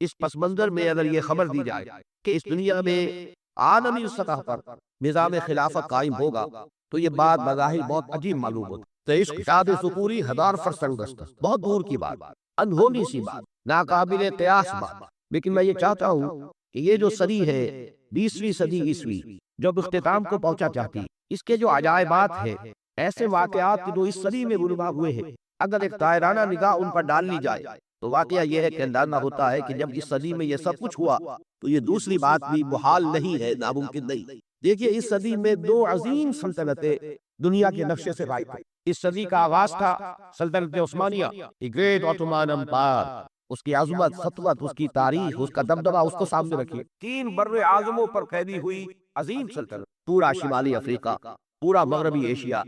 اس پس منظر میں اگر یہ خبر دی جائے کہ اس دنیا میں عالمی سطح پر نظام خلافت قائم ہوگا تو یہ بات بظاہر بہت عجیب معلوم ہوتی، تو عشق شاد سکوری 1000% دست، بہت دور کی بات، انہونی سی بات، ناقابل قیاس بات۔ لیکن میں یہ چاہتا ہوں کہ یہ جو صدی ہے 20ویں صدی عیسوی جب اختتام کو پہنچا چاہتی، اس کے جو عجائبات ہیں، ایسے واقعات جو اس صدی میں رونما ہوئے ہیں، اگر ایک طائرانہ نگاہ ان پر ڈال لی جائے تو واقعہ یہ ہے کہ اندازہ ہوتا ہے کہ جب اس صدی میں یہ سب کچھ ہوا تو یہ دوسری بات بھی محال نہیں ہے، ناممکن نہیں۔ دیکھیے اس صدی میں دو عظیم سلطنتیں دنیا کے نقشے سے غائب ہوئی۔ اس صدی کا آغاز تھا سلطنت عثمانیہ، گریٹ آٹومان امپائر، اس کی عظمت، سطوت، اس کی تاریخ، اس کا دبدبہ، اس کو سامنے رکھیے۔ 3 بر اعظموں پر پھیلی ہوئی عظیم سلطنت، پورا شمالی افریقہ، پورا مغربی ایشیا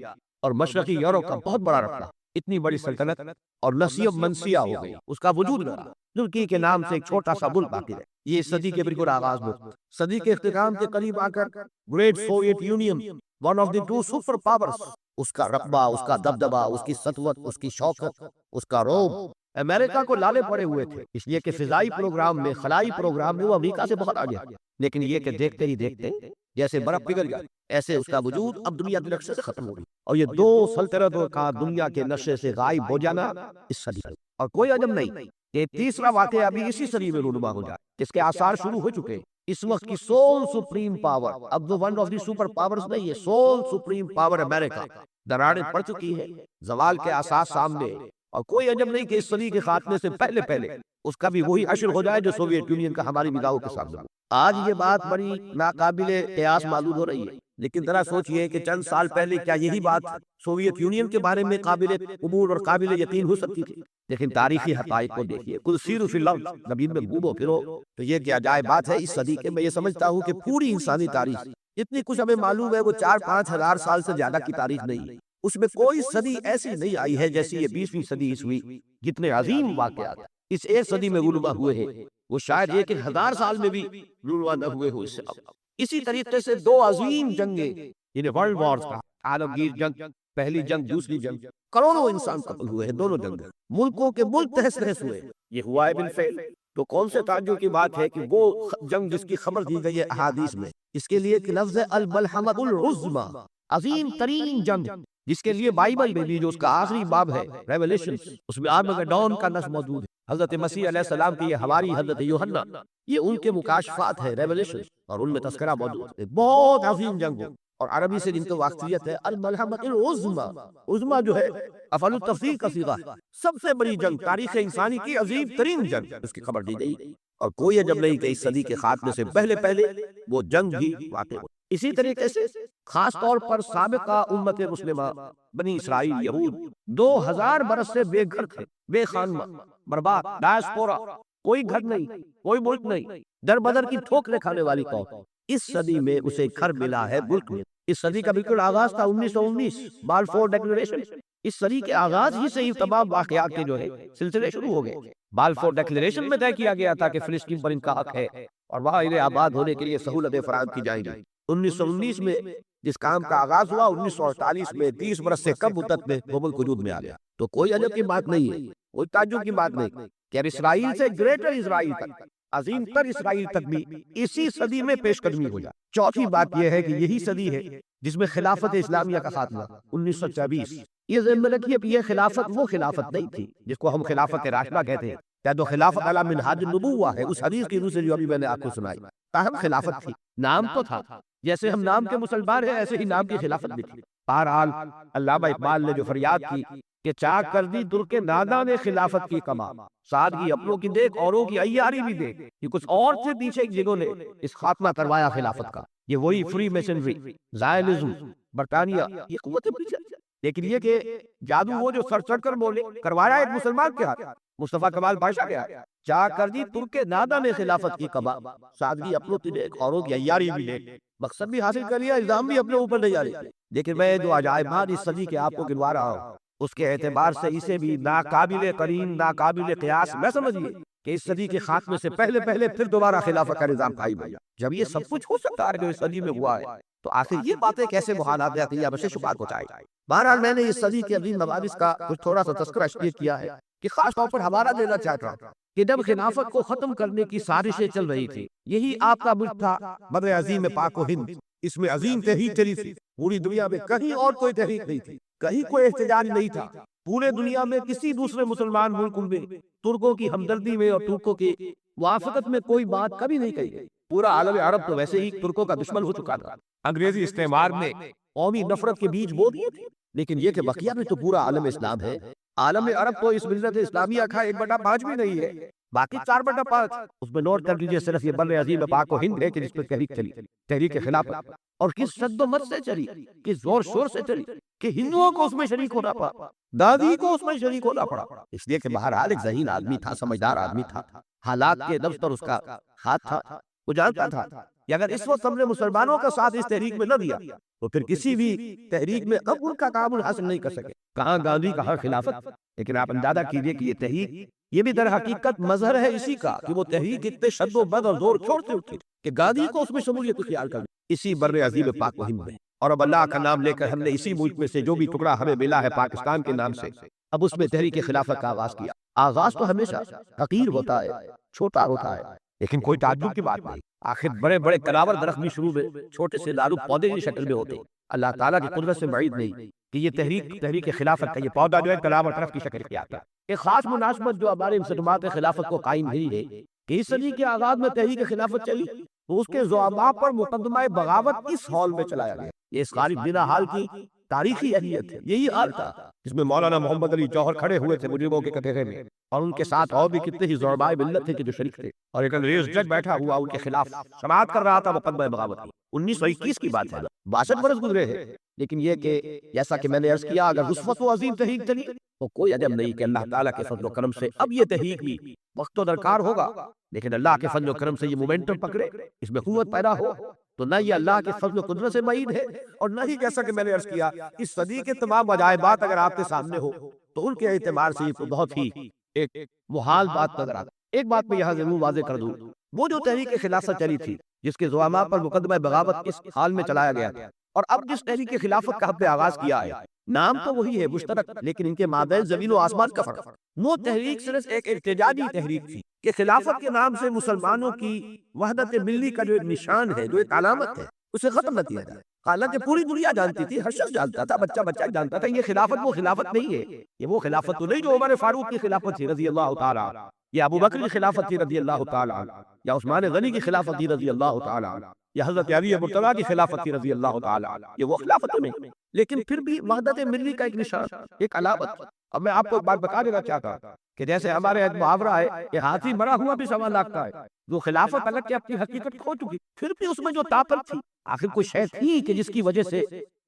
اور مشرقی یورپ کا بہت بڑا رقبہ، اتنی بڑی سلطنت اور نسیب منسیہ ہو گئی، اس کا وجود نہ رہا۔ ترکی کے نام سے ایک چھوٹا سا ملک باقی رہا۔ یہ صدی کے بالکل آغاز میں، صدی کے اختتام کے قریب آ کر great Soviet Union, one of the 2 super powers, اس کا رقبہ، اس کا دبدبہ، اس کی سطوت، اس کی شوکت، اس کا روب امریکہ کو لالے پڑے ہوئے تھے، اس لیے کہ فضائی پروگرام میں، خلائی پروگرام میں وہ امریکہ سے بہت آگے۔ لیکن یہ کہ دیکھتے ہی دیکھتے جیسے برف پگھل جائے ایسے اس کا وجود اب دنیا کے نقشے سے ختم ہو گئی، اور یہ 2 سلطنتوں کا دنیا کے نقشے سے غائب ہو جانا اس صدی کا، اور کوئی عجب نہیں کہ تیسرا واقعہ ابھی اسی صدی میں رونما ہو جائے، اس کے آثار شروع ہو چکے۔ اس وقت کی سول سپریم پاور، اب وہ one of the super powers نہیں ہے، سول سپریم پاور امریکہ دراڑیں پڑ چکی ہے، زوال کے آثار سامنے، اور کوئی عجب نہیں کہ اس صدی کے خاتمے سے پہلے پہلے اس کا بھی وہی عشر ہو جائے جو سوویت یونین کا ہماری نگاہوں کے سامنے۔ آج یہ بات بڑی ناقابل قیاس معلوم ہو رہی ہے، لیکن ذرا سوچئے کہ چند سال پہلے کیا یہی بات سوویت یونین کے بارے میں قابل قبول اور قابل یقین ہو سکتی تھی؟ لیکن تاریخی حقائق کو دیکھیے، کل سیروا فی الارض، زمین میں گھومو پھرو تو یہ کیا عجائب بات ہے۔ اس صدی کے میں یہ سمجھتا ہوں کہ پوری انسانی تاریخ اتنی کچھ ہمیں معلوم ہے، وہ 4-5 ہزار سال سے زیادہ کی تاریخ نہیں ہے، اس میں کوئی صدی ایسی نہیں آئی ہے جیسی یہ 20ویں صدی عیسوی۔ جتنے عظیم واقعات اس ایک صدی میں رونما ہوئے ہیں وہ شاید 1000 سال میں بھی رونما نہ ہوئے ہو اس سے اب۔ اسی طریقے سے 2 عظیم جنگیں، انہیں ورلڈ وارز کا، عالمگیر جنگ، پہلی جنگ، دوسری جنگ، کروڑوں انسان قتل ہوئے ہیں دونوں جنگوں، ملکوں کے ملک تہس نہس ہوئے، یہ ہوا ہے بالفعل۔ تو کون سے تعجب کی بات ہے کہ وہ جنگ جس کی خبر دی گئی ہے احادیث میں، اس کے لیے ایک لفظ ہے الملحمۃ العظمیٰ، عظیم ترین جنگ، جس کے لیے بائبل میں بھی جو اس کا آخری باب ہے ریولیشن، اس میں آرمگیڈون کا نص موجود ہے۔ حضرت مسیح علیہ السلام کی یہ حواری حضرت یوحنا، یہ ان کے مکاشفات ہے، ریولیشن، اور ان میں تذکرہ موجود ہے بہت عظیم جنگ ہو، اور عربی سے جن کو واقفیت ہے الملحمۃ العظمیٰ، عظمیٰ جو ہے افعل التفضیل کا صیغہ ہے، سب سے بڑی جنگ، تاریخ انسانی کی عظیم ترین جنگ، اس کی خبر دی گئی، اور کوئی عجب نہیں کہ اس صدی کے خاتمے سے پہلے پہلے وہ جنگ بھی واقع ہو۔ اسی طریقے سے خاص طور پر سابقہ امت مسلمہ بنی اسرائیل، یہود 2000 برس سے بے گھر تھے، بے خانمہ، برباد، ڈائسپورا، کوئی گھر نہیں، کوئی ملک نہیں، در بدر کی ٹھوکریں کھانے والی قوم، اس صدی میں اسے گھر ملا ہے، ملک میں۔ اس صدی کا بالکل آغاز تھا 1919 بالفور ڈیکلریشن، اس صدی کے آغاز ہی سے ہی تمام واقعات کے جو ہے سلسلے شروع ہو گئے۔ بالفور ڈیکلریشن میں طے کیا گیا تھا کہ فلسطین پر ان کا حق ہے اور وہاں انہیں آباد ہونے کے لیے سہولتیں فراہم کی جائیں گی۔ 1919 میں جس کام کا آغاز ہوا، 1948 میں 30 برس سے کم مدت میں وہ ملک وجود میں آ گیا۔ تو کوئی عجب کی بات نہیں ہے، کوئی تعجب کی بات نہیں کہ اسرائیل سے گریٹر اسرائیل تک، عظیم تر اسرائیل تک بھی اسی صدی میں پیش قدمی ہو جائے۔ چوتھی بات یہ ہے کہ یہی صدی ہے جس میں خلافت اسلامیہ کا خاتمہ 1924۔ یہ ذہن میں رکھیے کہ یہ خلافت وہ خلافت نہیں تھی جس کو ہم خلافت راشدہ کہتے ہیں، تو خلافت علی منہاج النبوہ ہے، اس حدیث کی روح سے جو ابھی میں نے آپ کو سنائی، تاہم خلافت تھی، نام تو تھا، جیسے ہم نام کے مسلمان ہیں ایسے ہی نام کی خلافت بھی تھی۔ بہرحال علامہ اقبال نے جو فریاد کی کہ چاک کر دی ترک ناداں نے خلافت کی کما، سادگی اپنوں کی دیکھ اوروں کی عیاری بھی دیکھ، یہ کچھ اور سے پیچھے جنہوں نے اس خاتمہ کروایا خلافت کا، یہ وہی فری میسنری، زائنزم، برطانیہ، یہ قوتیں پیچھے۔ لیکن یہ کہ جادو وہ جو سر چڑھ کر بولے، کروایا ایک مسلمان کے ہاتھ، مصطفیٰ کمال پاشا کے ہاتھ، چاک کر دی ترک ناداں نے خلافت کی کما، سادگی اپنوں کی دیکھ اوروں کی عیاری بھی دیکھ، مقصد بھی حاصل کر لیا، الزام بھی اپنے اوپر نہیں آ رہے۔ لیکن میں جو عجائبات اس صدی کے آپ کو گنوا رہا ہوں، اس کے اعتبار سے اسے بھی ناقابل قرین، ناقابل قیاس نہ سمجھیے کہ اس صدی کے خاتمے سے پہلے پہلے پھر دوبارہ خلافت کا نظام قائم ہو جائے۔ جب یہ سب کچھ ہو سکتا ہے جو اس صدی میں ہوا ہے، تو آخر یہ باتیں کیسے محالات عقلیہ بشر شبہات کو چاہے۔ بہرحال میں نے اس صدی کے عظیم مباحث کا کچھ تھوڑا سا تذکرہ اس لیے کیا ہے کہ خاص طور پر ہمارا دینا چاہتا ہوں کہ جب خلافت کو ختم کرنے کی سازشیں چل رہی تھی، یہی آپ کا ملک تھا بر عظیم پاک و ہند، اس میں عظیم تحریک چلی تھی، پوری دنیا میں کہیں اور کوئی تحریک نہیں تھی، کہیں کوئی احتجاج نہیں تھا، پورے دنیا میں کسی دوسرے مسلمان ملک میں ترکوں کی ہمدردی میں اور ترکوں کی موافقت میں کوئی بات کبھی نہیں کہی گئی۔ پورا عالم عرب تو ویسے ہی ترکوں کا دشمن ہو چکا تھا، انگریزی استعمار نے قومی نفرت کے بیج بو دیے تھے، لیکن یہ کہ بقیہ میں تو پورا عالم اسلام ہے، عالم عرب تو اس ملت اسلامیہ کا 1/5 بھی نہیں ہے، باقی 4/5 اس میں نوٹ کر لیجئے صرف یہ بر عظیم پاک و ہند ہے کہ جس پہ تحریک چلی، تحریک خلافت، اور کس شد و مت سے چلی، کس زور شور سے چلی کہ ہندوؤں کو اس میں شریک ہونا پڑا، دادی کو اس میں شریک ہونا پڑا، اس لیے کہ بہرحال ایک ذہین آدمی تھا، سمجھدار آدمی تھا، حالات کے نبض پر اس کا ہاتھ تھا، وہ جانتا تھا کہ اگر اس وقت ہم نے مسلمانوں کا ساتھ اس تحریک میں نہ دیا تو پھر کسی بھی تحریک میں اب ان کا تعامل حاصل نہیں کر سکے، کہاں گاندھی کہاں خلافت۔ لیکن آپ اندازہ کیجئے کہ یہ تحریک، یہ بھی در حقیقت مظہر ہے اسی کا کہ وہ تحریک اتنے شد و بد اور زور چھوڑتے اٹھی کہ گاندھی کو اس میں شمولیت اختیار کر دی اسی بر عظیم پاک و ہند میں، اور اب اللہ کا نام لے کر ہم نے اسی ملک میں سے جو بھی ٹکڑا ہمیں ملا ہے پاکستان کے نام سے، اب اس میں تحریک خلافت کا آغاز کیا۔ آغاز تو ہمیشہ حقیر ہوتا ہے، چھوٹا ہوتا ہے، لیکن کوئی تعجب کی بات نہیں، آخر بڑے بڑے کلاور درخت بھی شروع میں چھوٹے سے دارو پودے کی شکل میں ہوتے، اللہ تعالیٰ کی قدرت سے بعید نہیں کہ یہ تحریک خلافت کا یہ پودا جو ہے کلاور درخت کی شکل کے آتا ہے۔ ایک خاص مناسبت جو ہمارے انسدامات خلافت کو قائم ہوئی ہے کہ اس صدی کے آغاز میں تحریک خلافت چلی تو اس کے زعماء پر مقدمہ بغاوت اس ہال میں چلایا گیا، یہ اس غالب بنا حال کی تاریخی اہمیت ہے، یہی حال تھا جس میں مولانا محمد علی جوہر کھڑے ہوئے تھے مجرموں کے کٹہرے میں، اور ان کے ساتھ اور بھی کتنے ہی زعماء ملت تھے کہ جو شریک تھے، اور ایک انگریز جج بیٹھا ہوا ان کے خلاف سماعت کر رہا تھا مقدمہ بغاوت کی۔ 1921 کی بات ہے، 62 برس گزرے ہیں، لیکن یہ کہ جیسا کہ میں نے عرض کیا اگر رسوت و عظیم تحریک چلی تو کوئی عجب نہیں کہ اللہ تعالیٰ کے فضل و کرم سے اب یہ تحریک بھی وقت و درکار ہوگا، لیکن اللہ کے فضل و کرم سے یہ مومنٹم پکڑے، اس میں قوت پیدا ہو، تو نہ یہ اللہ کے فضل و قدرت سے بعید ہے، اور نہ ہی جیسا کہ میں نے عرض کیا اس صدی کے تمام عجائبات اگر آپ کے سامنے ہو تو ان کے اعتبار سے یہ بہت ہی ایک محال بات نظر آتا۔ ایک بات میں یہاں ضرور واضح کر دوں، وہ جو تحریک خلافت چلی تھی جس کے زعماء پر مقدمہ بغاوت اس حال میں چلایا گیا تھا، اور اب جس تحریک خلافت کا ہم نے آغاز کیا ہے، نام تو وہی ہے مشترک، لیکن ان کے مابین زمین و آسمان کا فرق۔ وہ تحریک صرف ایک احتجاجی تحریک تھی کہ خلافت کے نام سے مسلمانوں کی وحدت ملی کا جو ایک نشان ہے، جو ایک علامت ہے، اسے ختم نہ کیا جائے۔ حالانکہ پوری دنیا جانتی تھی، ہر شخص جانتا تھا، بچہ بچہ جانتا تھا، یہ خلافت وہ خلافت نہیں ہے، یہ وہ خلافت تو نہیں جو عمر فاروق کی خلافت تھی رضی اللہ تعالیٰ، یا ابو بکر کی خلافت تھی رضی اللہ تعالیٰ، یا عثمان غنی کی خلافت تھی رضی اللہ تعالیٰ، یا حضرت علی مرتضیٰ کی خلافت تھی رضی اللہ تعالیٰ، یہ وہ خلافت تو نہیں، لیکن پھر بھی وحدت ملی کا ایک نشان، ایک علامت۔ اب میں آپ کو ایک بات بتا دینا چاہتا کہ جیسے ہمارے ایک محاورہ ہے کہ ہاتھی مرا ہوا بھی سوا لاکھتا ہے، جو خلافت الگ کے اپنی حقیقت کھو چکی، پھر بھی اس میں جو طاقت تھی، آخر کوئی شے تھی کہ جس کی وجہ سے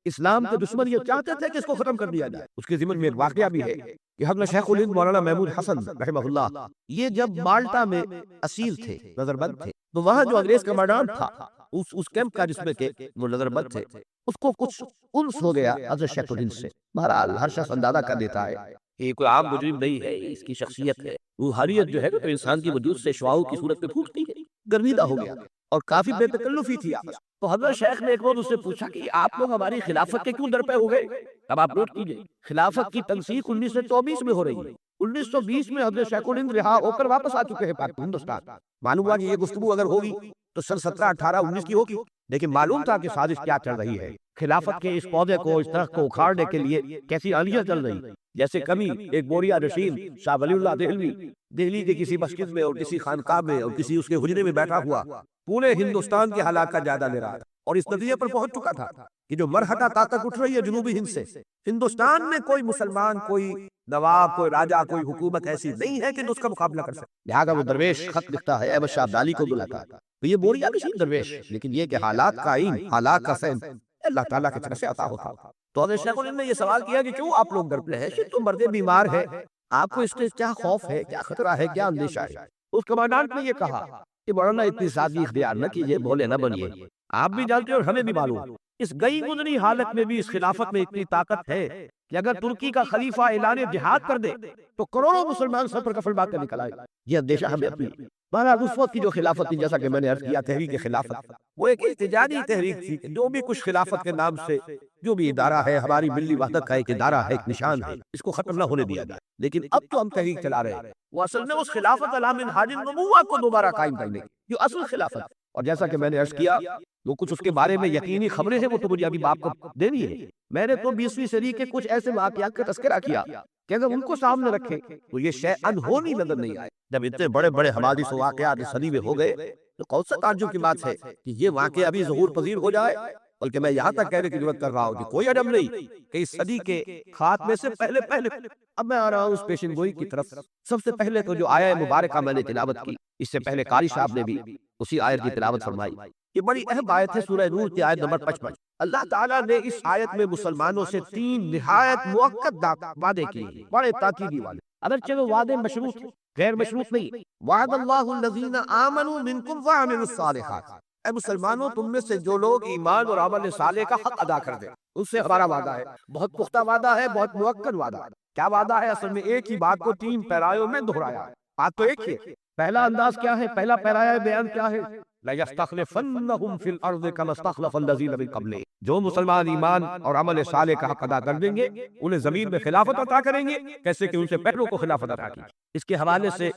اسلام کے دشمن یہ چاہتے تھے کہ اس کو ختم کر دیا جائے۔ اس کے ضمن میں ایک واقعہ بھی ہے کہ حضرت شیخ الہند مولانا محمود حسن رحمہ اللہ یہ جب مالٹا میں اسیر تھے، نظر بند تھے، تو وہاں جو انگریز کمانڈانٹ تھا اس کیمپ کا جس میں کہ وہ نظر بند تھے، اس کو کچھ انس ہو گیا حضرت شیخ الہند سے۔ بہرحال ہر شخص اندازہ کر دیتا ہے یہ کوئی عام مجرم نہیں ہے، اس کی شخصیت ہے، روحانیت جو ہے تو انسان کی وجود سے شعاعوں کی صورت میں پھوٹتی ہے، گرویدہ ہو گیا اور کافی بے تکلفی تھی آپ۔ تو حضرت شیخ نے ایک روز اس سے پوچھا کہ آپ لوگ ہماری خلافت کے کیوں درپے ہو گئے؟ اب آپ نوٹ کیجئے خلافت کی تنسیخ 1924 میں ہو رہی ہے، 1920 میں حضرت شیخ الہند رہا ہو کر واپس آ چکے ہیں پاک ہندوستان۔ معلوم ہوا کہ یہ گفتگو اگر ہوگی تو سن 17، 18، 19 کی ہوگی، لیکن معلوم تھا کہ سازش کیا چل رہی ہے، خلافت کے اس پودے کو، اس درخت کو اکھاڑنے کے لیے کیسی آلیاں چل رہی۔ جیسے کبھی ایک بوریا نشین شاہ ولی اللہ دہلوی دہلی کے کسی مسجد میں اور کسی خانقاہ میں اور کسی اس کے حجرے میں بیٹھا ہوا پورے ہندوستان کے حالات کا جائزہ لے رہا تھا، اور اس نتیجے پر پہنچ چکا تھا کہ جو مرہٹہ طاقت اٹھ رہی ہے جنوبی ہند سے، ہندوستان میں کوئی مسلمان، کوئی نواب، کوئی راجہ، کوئی حکومت ایسی نہیں ہے کہ اس کا مقابلہ کر سکے۔ لہٰذا وہ درویش خط لکھتا ہے، احمد شاہ ابدالی کو بلاتا ہے، تو یہ بوریا نشین درویش، لیکن یہ کہ حالات کا عین، حالات کا فہم اللہ تعالیٰ کی طرف سے عطا ہوتا۔ تو حضرت شیخ الہند نے یہ سوال کیا کہ کیوں آپ لوگ ڈرتے ہیں؟ تم مرد بیمار ہے، آپ کو اس سے کیا خوف ہے، کیا خطرہ ہے، کیا اندیشہ ہے؟ اس کمانڈانٹ نے یہ کہا کہ مولانا اتنی سادگی اختیار نہ کیجیے، بولے نہ بنیے، آپ بھی جانتے اور ہمیں بھی معلوم، اس گئی گزری حالت میں بھی اس خلافت میں اتنی طاقت ہے کہ اگر ترکی کا خلیفہ اعلان جہاد کر دے تو کروڑوں مسلمان سر پر کفن باندھ کر نکل آئے۔ یہ اندیشہ ہمیں اپنی بہرحال اس وقت کی جو خلافت تھی، جیسا کہ میں نے عرض کیا، تحریک خلافت، وہ ایک احتجاجی تحریک تھی کہ جو بھی کچھ خلافت کے نام سے جو بھی ادارہ ہے، ہماری ملی وحدت کا ایک ادارہ ہے، ایک نشان ہے، اس کو ختم نہ ہونے دیا جائے۔ لیکن اب تو ہم تحریک چلا رہے ہیں، وہ اصل میں اس خلافت علی منہاج النبوہ کو دوبارہ قائم کرنے کی، جو اصل خلافت ہے۔ اور جیسا کہ میں نے عرض کیا، جو کچھ اس کے بارے میں یقینی خبریں ہیں وہ تو مجھے ابھی آپ کو دینی ہے۔ میں نے تو 20ویں صدی کے کچھ ایسے واقعات کا تذکرہ کیا کہ اگر ان کو سامنے رکھیں تو یہ شے انہونی نظر نہیں آئے۔ جب اتنے بڑے بڑے حوادث و واقعات اس صدی میں ہو گئے تو کون سا تعجب کی بات ہے کہ یہ واقعہ ابھی ظہور پذیر ہو جائے۔ بلکہ میں یہاں تک کہنے کی ضرورت کر رہا ہوں کہ کوئی عجب نہیں کہ اس صدی کے خاتمے سے پہلے اب میں آ رہا ہوں اس پیشن گوئی کی طرف۔ سب سے پہلے تو جو آیہ مبارکہ میں نے تلاوت کی، اس سے پہلے قاری صاحب نے بھی اسی آیت کی تلاوت فرمائی۔ یہ بڑی اہم آیت ہے، سورہ نور کی آیت نمبر 55۔ اللہ تعالیٰ نے اس آیت میں مسلمانوں سے 3 نہایت مؤکد وعدے کیے، بڑے تاکیدی وعدے، اگرچہ وہ وعدے مشروط ہیں، غیر مشروط نہیں۔ وعد اللہ الذین آمنوا منکم وعملوا الصالحات، اے مسلمانوں تم میں سے جو لوگ ایمان اور عمل صالح کا حق ادا کر دیں، اس سے ہمارا وعدہ ہے، بہت پختہ وعدہ ہے، بہت مؤکد وعدہ ہے۔ کیا وعدہ ہے؟ اصل میں ایک ہی بات کو 3 پیرایوں میں دہرایا ہے۔ بات تو ایک ہی ہے۔ پہلا انداز کیا ہے؟ پہلا پیرایہ بیان کیا ہے؟ لَيَسْتَخْلِفَنَّهُمْ فِي الْأَرْضِ كَمَا اسْتَخْلَفَ الَّذِينَ مِن قَبْلِهِمْ، جو مسلمان ایمان اور عمل صالح کا حق ادا کر دیں گے انہیں زمین میں خلافت عطا کریں گے، کیسے کہ ان سے پہلوں کو خلافت عطا کی۔ اس کے حوالے سے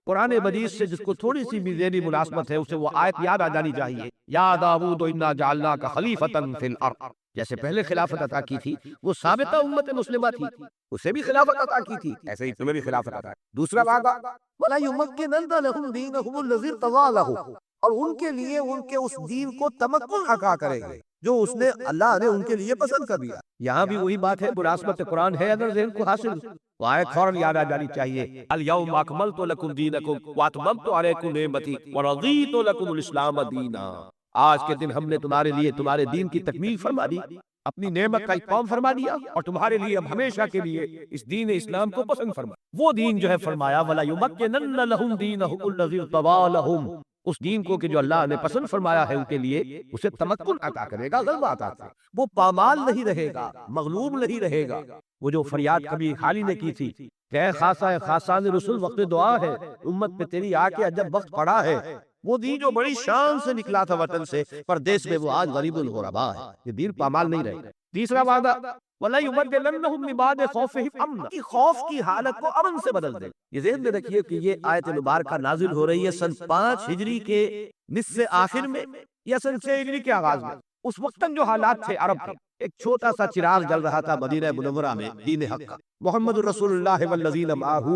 قرآن مجید سے جس کو تھوڑی سی بھی ذہنی ملازمت ہے اسے وہ آیت یاد آ جانی چاہیے، یا داؤد انا جعلناک خلیفۃ فی الارض، جیسے پہلے خلافت عطا کی تھی وہ سابقہ امت مسلمہ تھی، اسے بھی خلافت عطا کی تھی، ایسے ہی تمہیں بھی خلافت عطا کی۔ دوسرا وعدہ وَلَا يُمَكِّنَنَّ لَهُمْ دِينَهُمُ الَّذِي ارْتَضَىٰ لَهُمْ، اور ان کے لیے ان کے اس دین کو تمکن عطا کریں گے جو اس نے اللہ نے ان کے لیے پسند کر دیا۔ یہاں بھی وہی بات ہے، مناسبت قرآن ہے اگر ذہن کو حاصل تو آیت فوراً یاد آ جانی چاہیے، اليوم اکملت لکم دینکم واتممت علیکم نعمتی ورضیت لکم الاسلام دینا، آج کے دن ہم نے تمہارے لیے تمہارے دین کی تکمیل فرما دی، اپنی نعمت کا اتمام فرما دیا، اور تمہارے لیے اب ہمیشہ کے لیے اس دین اسلام کو پسند فرما۔ وہ دین جو ہے فرمایا وَلَا يُمَكِّنَنَّ لَهُمْ دِينَهُمُ الَّذِي ارْتَضَىٰ لَهُمْ، اس دین کو کہ جو اللہ نے پسند فرمایا ہے ان کے لیے اسے تمکن عطا کرے گا، غلبہ عطا کرے گا، وہ پامال نہیں رہے گا، مغلوب نہیں رہے گا۔ وہ جو فریاد کبھی حالی نے کی تھی کہ اے خاصہ خاصان رسول وقت دعا ہے، امت پہ تیری آ کے جب وقت پڑا ہے، وہ دین جو بڑی شان سے نکلا تھا وطن سے، پردیس میں وہ آج غریب الغرباء ہے، یہ دین پامال نہیں رہے گا۔ تیسرا وعدہ وَلَا يُبَدِّلَنَّهُم مِّن بَعْدِ خَوْفِهِمْ أَمْنًا، کہ خوف کی حالت کو امن سے بدل دے۔ یہ ذہن میں رکھیے کہ یہ آیت مبارکہ نازل ہو رہی ہے سن 5 ہجری کے نصف آخر میں یا سن 6 ہجری کے آغاز میں۔ اس وقتاً جو حالات تھے عرب کے، ایک چھوٹا سا چراغ جل رہا تھا مدینہ منورہ میں دین حق کا، محمد الرسول اللہ والذین معہ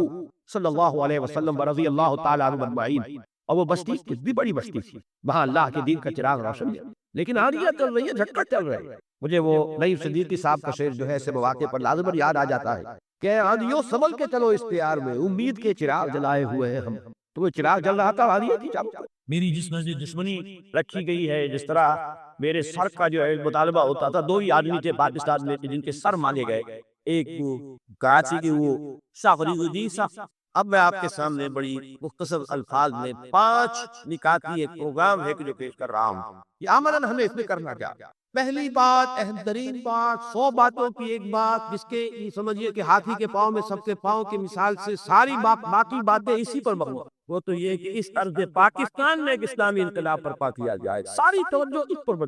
صلی اللہ علیہ وسلم ورضی اللہ تعالی عنہم اجمعین، اور وہ بستی کتنی بڑی بستی تھی، وہاں اللہ کے دین کا چراغ روشن ہے، لیکن آندیاں چل رہی ہے، جھٹکٹ چل رہے ہیں۔ مجھے وہ نئی صدیقی صاحب کا شعر جو ہے ایسے مواقع پر لازماً یاد آ جاتا ہے کہ آندھیوں سنبھل کے چلو اس پیار میں، امید کے چراغ جلائے ہوئے ہیں ہم۔ تو وہ چراغ جل رہا تھا، آندھیاں تھی چالو۔ میری جس میں دشمنی رکھی گئی ہے، جس طرح میرے سر کا جو ہے مطالبہ ہوتا تھا، 2 ہی آدمی تھے پاکستان میں جن کے سر مانگے گئے، ایک وہ کراچی کے وہ شاہ فریدالدین الدین صاحب۔ اب میں آپ کے سامنے بڑی مختصر الفاظ میں 5 نکات کی ایک پروگرام ہے کہ جو پیش کر رہا ہوں۔ یہ عملاً ہمیں اس میں کرنا کیا؟ پہلی بات، اہم ترین بات، 100 باتوں کی ایک بات، جس کے یہ سمجھیے کہ ہاتھی کے پاؤں میں سب کے پاؤں کی مثال سے ساری باقی باتیں اسی پر مبنی، وہ تو یہ کہ اس ارض پاکستان میں ایک اسلامی انقلاب برپا کیا جائے، ساری توجہ اس پر